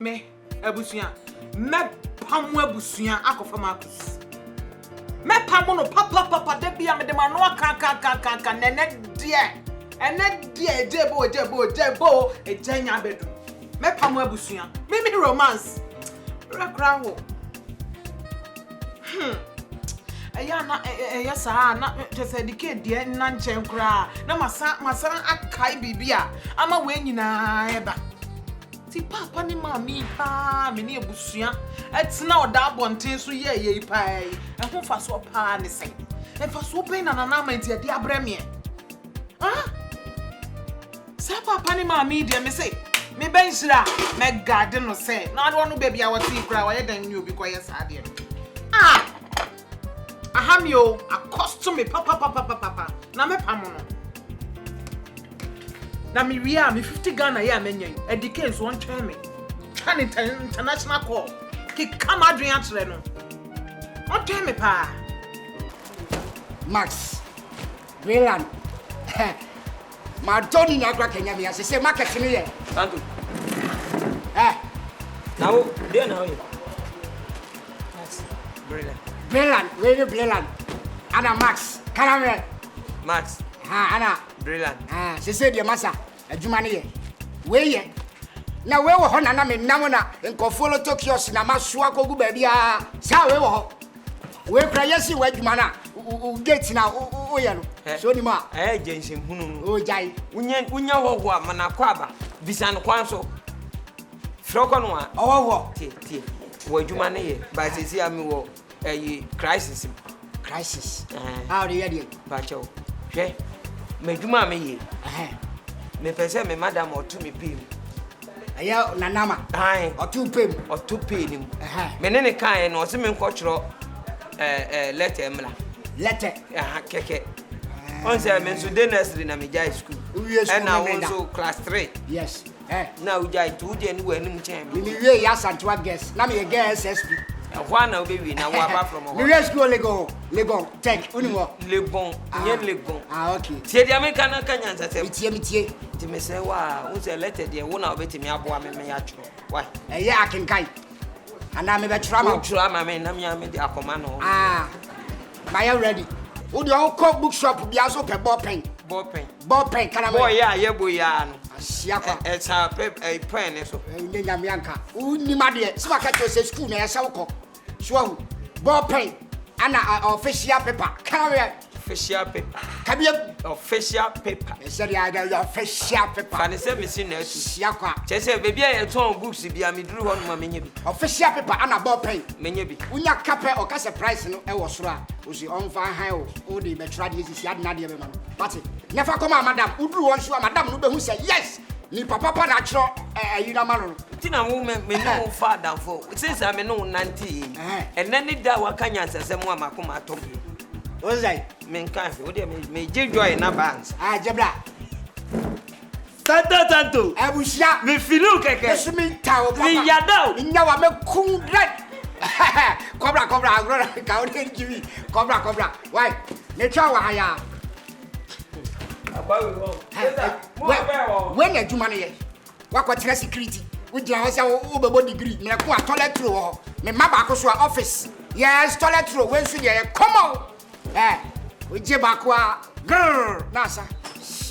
Me, Abusua. Me pamu Abusua akofa Marcus. Me pamu no papa de bia me de manoa kan nene die. Ene die jebo ejanya bedu. Me pamu Abusua. Me romance. Rakra ho. Eya na eya sa na tese dike die na nchen kra na masa akai bibia ama we nyina eba. Ti papa ni mami pa me ni Abusua etina oda bonten so ye pa ehun fa so pa ne sen e fa so pe na ma nti ade abreme sa papa ni mami de me say me ben shira me garden no say na ado no baby a wati kura wa ye dan ni obi koye sa de ahamio accustom me papa na me pamo no na me ria me 50 Ghana ya menyen educate won twen me twan international call ki come adrian atre no on twen me pa Max Breland ma Tony na gba Kenya me say market ni ye Santo now there now Max Breland ana Max kana Max ana Brilliant. Say the massa, a Jumani. Way now, we were Honana, Namona, and Cofolo Tokios, Namaswako, baby. Sao, we cry, yes, you wait, mana, who gets now, so ni ma, Jensen, oh, Jai, Unya, Manaquaba, Visan Quanso, Froconwa, oh, where Jumani, by Ceciamu, a crisis. How do you Pacho, me juma me ye me pese me madam or to me pim aya nanama or two pay nim me ne kan no se me nkotro letter emla letter keke on say me so denasri na me jai school and now also class 3 yes now jai 2 je ni wanim chen me we ya santua guess na me guess SSP Juana baby na wa apart from me let's go Legon take unimo Legon yen Legon okay tie dia me kan kanya nsase mitie ti me say wa un say letter dia wo na obetimi aboa me ya tro why ya akenkai ana me be trama me na me de akoma no my ready wo de o ko bookshop bia so pe ball pen kana boy ya boy ya no asia kwa it's a pen so ni nyame anka uni ma de se waka to say school na ya sha woko so ball pen ana official paper kana official paper kabia official paper say ya official paper fa ne say me sin na tu sia kwa che say baby ya ton books bia me duru ho no ma menye bi official paper ana ball pen menye bi unya kape o ka surprise no e wo soro a o si on fa han o de be try de si ad na de be ma no but never come madam uduru won so madam no be hu say yes ni papa na chro ayina ma no tina wo me no father for since I me no 90 and then it da wakanya nsesem wa makoma atom o say me nkan fe o de me joy na bands jebra Santo Abusua me filu keke eso mi tawo papa me yadao nya wa me kun red cobra ka o de jiwi cobra why me twa wa haya when you man here wakwatira security we dey house wo bebo degree me ko toilet roll me ma ba ko so office yes toilet roll when so dey come on we je ba ko grrr nasa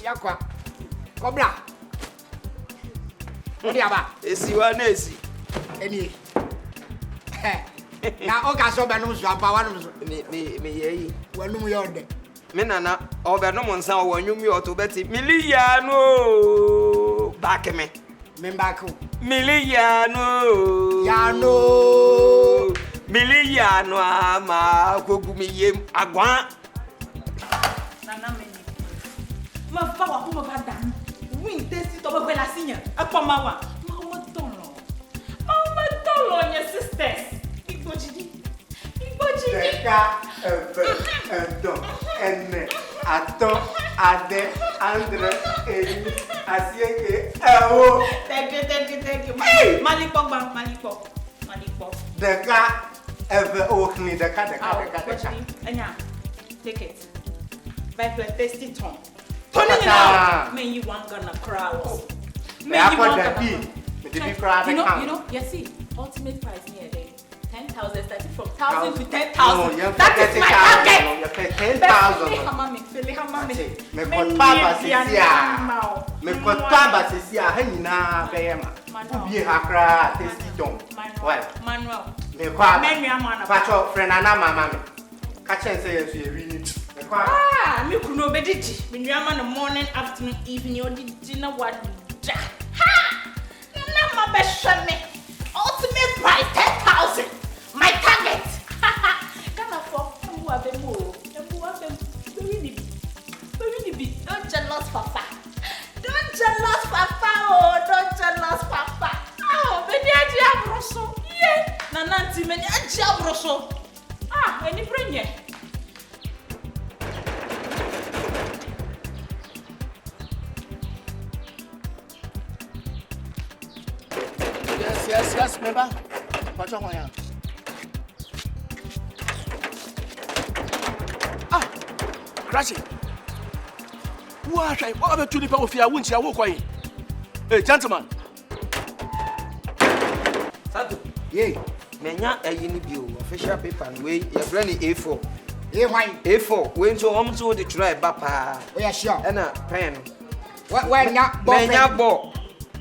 yakwa cobra odi aba esiwa na esi eni na o ga so be no so aba wa no so me yeyi wanum yo de me nana obenom nsa wo nwum yo to beti miliano back me back miliano ama kogu mi yem agwan nana me ma fa wa ko ba dan win testi to be la sinya apa mawa ma tolo your sisters igboji Deka, Endo, Enne, Ato, Ade, Andre, Eni, Asieke, Ewo. Thank you. Malipo. Deka, Eve, Okni, Deka. Anya, take it. By flat tasty tongue. Tony, me you want gonna crowd. Me You see, ultimate price near there. 10,000 starting from 1,000 to 10,000. No, That is my target. You pay 10,000. Me kotaba sisia hanyina beyema. Ubi hakra tasty don. Why? Manuel. Me kwa. Pacho friend ana mama me. Ka chen say yesu ye wini. Me kwa. Me kuno bediti. Me nuama no morning, afternoon, evening, or dinner what? Ha! Na ma be me. Ultimate price 10,000. My target. Kana for who are them more? Don't jealous papa. Don't jealous papa. Oh, don't jealous papa. Oh, many aji abroso. Yeah. Nananti many aji abroso. Any bring ye. Yes, member. What's wrong here? Crash it. What about 2 people of your wounds? You walk away. Hey, gentlemen. Sato. Yay. Menya ayini bio official paper we your brand A4. A4. When so almost the try papa. Oh yeah, sure. And a pen. What nya ball? Menya ball.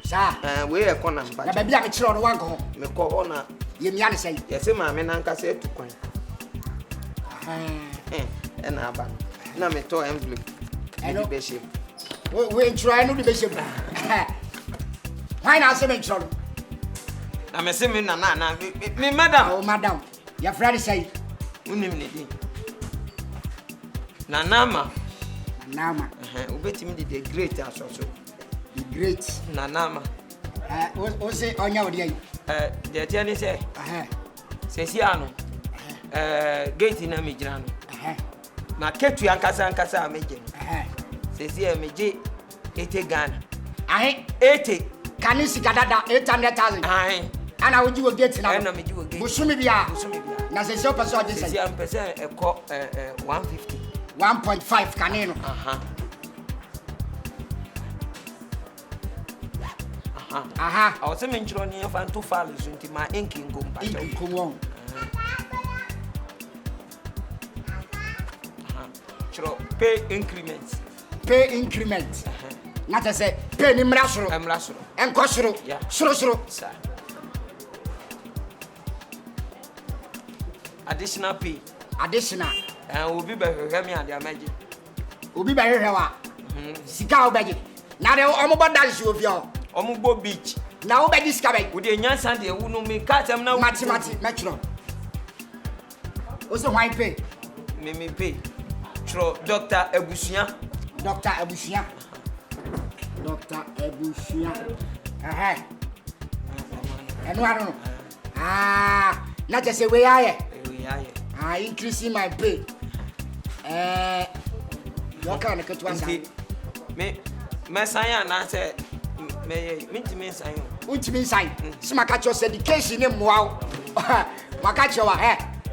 Sir. We e kona mpa. Na baby a chiro no wan go. Me ko ona. Ye mia ne say. Yes ma me nanka say to kwan. And aba. Na me to envelope. Hello. Be shape. We try no be shape. Why na say me chiro? Na me say me na me madam. Oh madam. Your friend say. Unim ne din. Na nama. Ubetimi the great asoso. The great. Na nama. O say onya odi ayi. The tiani say. Sesi ano. Gate na me gina no. Na ketu ankasa meje. Sesi meje 80 Ghana. 80. Can you see dada 800,000? Ana woji wo gate na. Na meji wo gate. Busumi bia. Na sesi o person odi say. Sesi am person e ko 150. 1.5 kanino. I was a mention on your fan to follow into my inking go back. Pay increments. Pay increments. Not as say pay ni mrasro. And kosro. Yeah. Sro. Additional pay. Additional. And we'll be better me and the magic. We'll be better here. Sika obeji. Na de omobo dance you of Omubo beach. Na obeji sika we dey nyan san de wu no me catch am na mati metro. Also why pay? Me pay. Tro Dr. Abusua. Dr. Abusua. And I don't know. Not just say we are. Increasing my pay. What kind of cut was me sign na say me sign. Ultimate sign. Smakacho's education in wow. Makacho,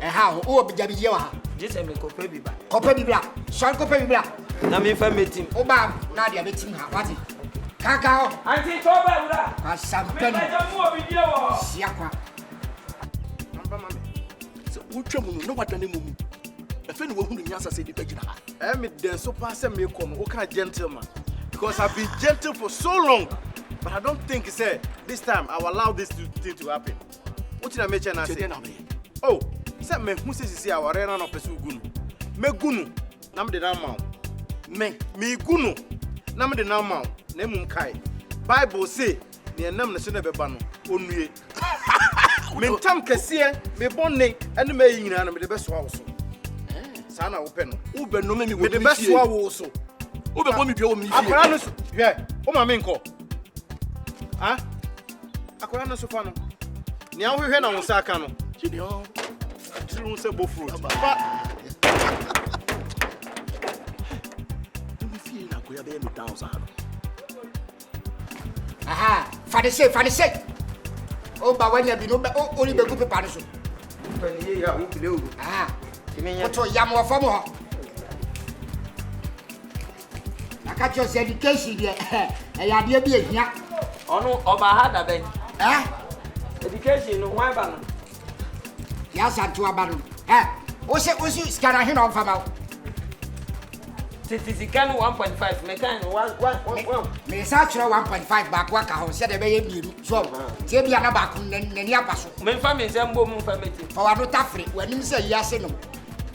how? Oh, be Jabiwa. Just a me copy be back. Copy be black. Shall copy black. Na me fa meeting. Oba, now they are meeting her. What? Kakao. Auntie Toba ura. Kasampen. Siakwa. So utwamu no watane mumu. Efe no hu nyansa se di pagina ha. Me den so pass me come o ka gentleman because I've been gentle for so long, but I don't think say this time I will allow this thing to happen. What did I mention I say? Oh, say me who say our arena no person gunu. Me gunu na me de na ma. Me gunu na me de na ma. Na mum kai. Bible say ne nam na so na beba no onue. Me ntam kese me bonne ene me yina na me de be so awoso. Sana open no. Ube no me Me de be so awoso. Ube bo mi bia o mi fie. Akora no so. Hwe, o ma me nko. Ha? Akora no so fa no. Ni ahwehwe na wo sa aka no. Chidi o. True say bo fruit. Mi fie na ko ya be me down sa no. Aha, for the sake. Oh, but when you be no only be good paper so. Pani ya u bile o. Aha. What to yam or form ho. I catch your education there. E ya de bi ehia. Onu oba ha da ben. Education no why ban. Yes, and to a baron. Osi scan a hin on fama. Titi can 1.5 mekan 1. Me search 1.5 back work a house said the baby you. So, Tibia na back nenia paso. Me family sembo mu family. For a nota free when you say yes no.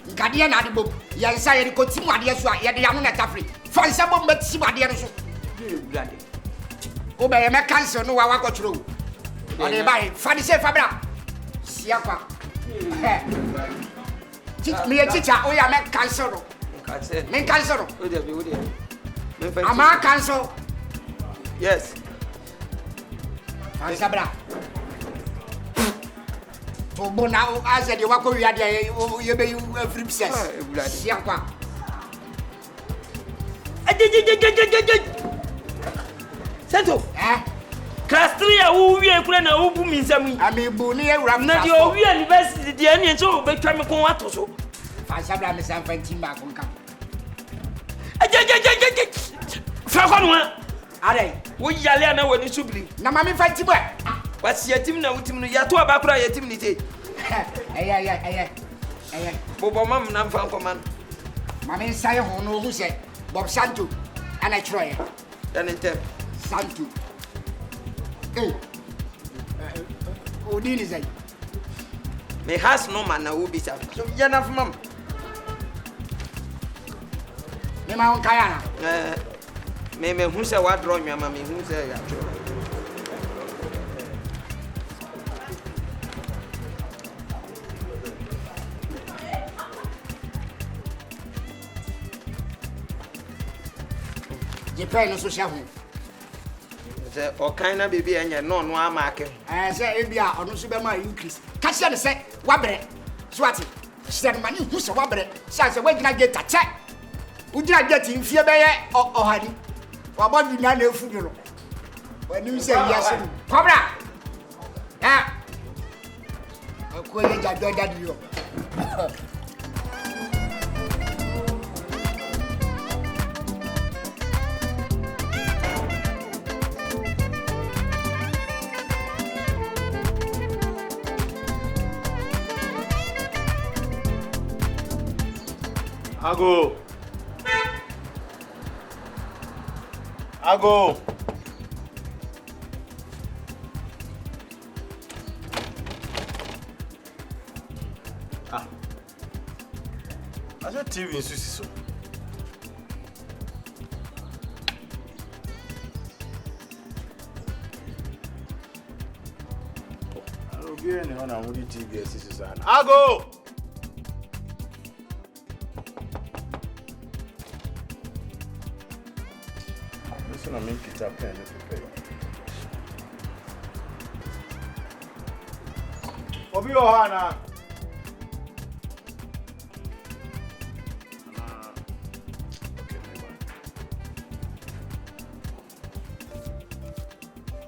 Gadia na de bob. Ya say the continue ade so a ye de am na tafri. For sabo met si ade so. Obey me cancel no wa kwatro. Ade bai fa di say fabra. Siapa. Me teacher o ya me cancel. Men cancel. Ama cancel. Yes. Ansabra. To bona o aze de wako wi ade ye be you free process. Siapa. Sento. Class 3 a wo wie kura na wo bu mi nsam. Ami bu ni ewura na de o wie university de ane nso wo betwa me kon ato so. Ansabra me san fanti ba kon ka. Fra no. Are. Wo yale na wani subli. Na mami fanti bo. Wasi yatim na wutim no yato aba kura yatim ni te. Aya. Bobo mam na mfa nkoman. Mami sai ho no hu se Bob Santo ana troye. Dan entem. Santo. Odini zai. Me has no man na wo bi sa. So yana fumam. Me ma on kaya na. Me hu se wa draw nwama me hu se ya draw. Je pay no social home. Say o kind na baby anya no amake. Say e bia onu so be ma increase. Ka se ne se wa bere. So ati. Se ne mani hu se wa bere. Say we gina get tache. U gina get mfie be ye ohani. Wa bo bi na na efu bi no. Wa ni se yes. Cobra. Ko ye ja do dadi yo. Ago. I said TV in Susi so. I don't get any on a TV in Susi so. Ago. I make it up and prepare. Obi Ohana.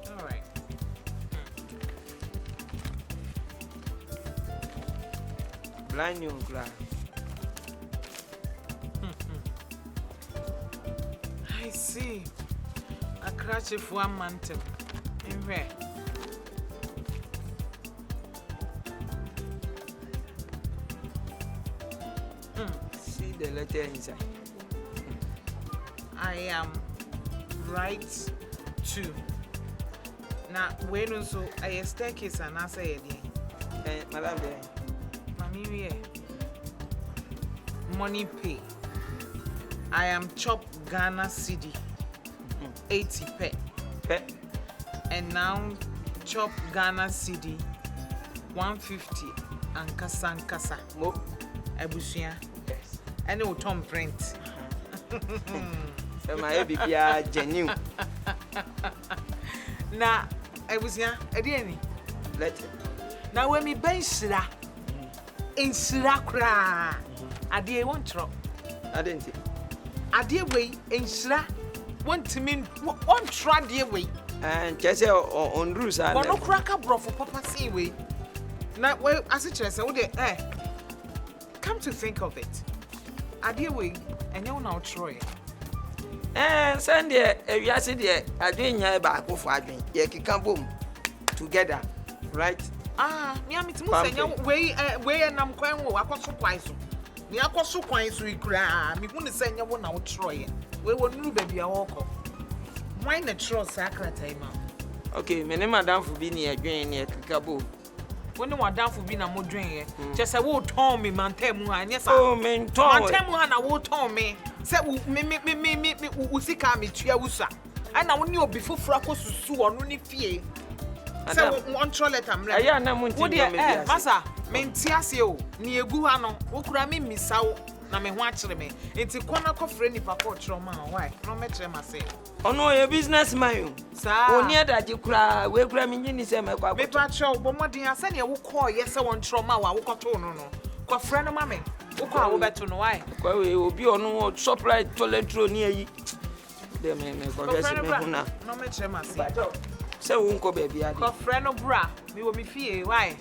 All right. Blind you class. I see. A crash of 1 month. In where? See the letter inside. I am right to. Now, when also I staircase and answer again. Madam, Mammy, money pay. I am chop Ghana City. 80 pe. And now chop Ghana City 150 and kasa. Mo Abusua. yes. And it Tom print. So my baby genuine. Na Abusua, edieni. Let Now when me ben sira. In sira kra. Ade won tro. I didn't see. Ade we in sira. Want to mean one try dear way. And just on rules and But no cracker bro for Papa see way. Now, well, as it is, come to think of it. I dear way, and you now Troy. Sunday, if you are sitting there, I drink here back for I drink. Yeah, can boom. together, right? Me am it must say we nam kwan wo akoso kwan so. Ni akoso kwan so ikura. Me hu ne say nya wo na wo troye. We wonu ba bia wo kọ. Why na tro sakra time? Okay, me ne madam fu bi ne adwen ne kikabo. Woni wadanfo bi na modwen ye. Je say wo ton me mantem hu anya sa. Oh, me ton. Mantem hu na wo ton me. Say me usika me tua wusa. Ana woni obi foforo akosusu onu ne fie. Say one toilet amle. Aya na munti me biase. Masa, me ntiase o. Ni egu ha no. Wo kura me misawo na me ho akere me. Enti kwana kofre nipa ko troma why? No me kire ma say. Ono ye businessman. Sa. Oni adaje kura, we kura me nyini se me kwa. Me pa cho bo modin ase ne wo call ye se won troma wa wo koto no no. Kofre no ma me. Wo kwa wo beto no why? Kwa we obi ono supply toilet roll ni ayi. Dem me ko gese me huna. No me kire ma say. Se wo nko baby ade. Kofre no bra, me wo me fie why?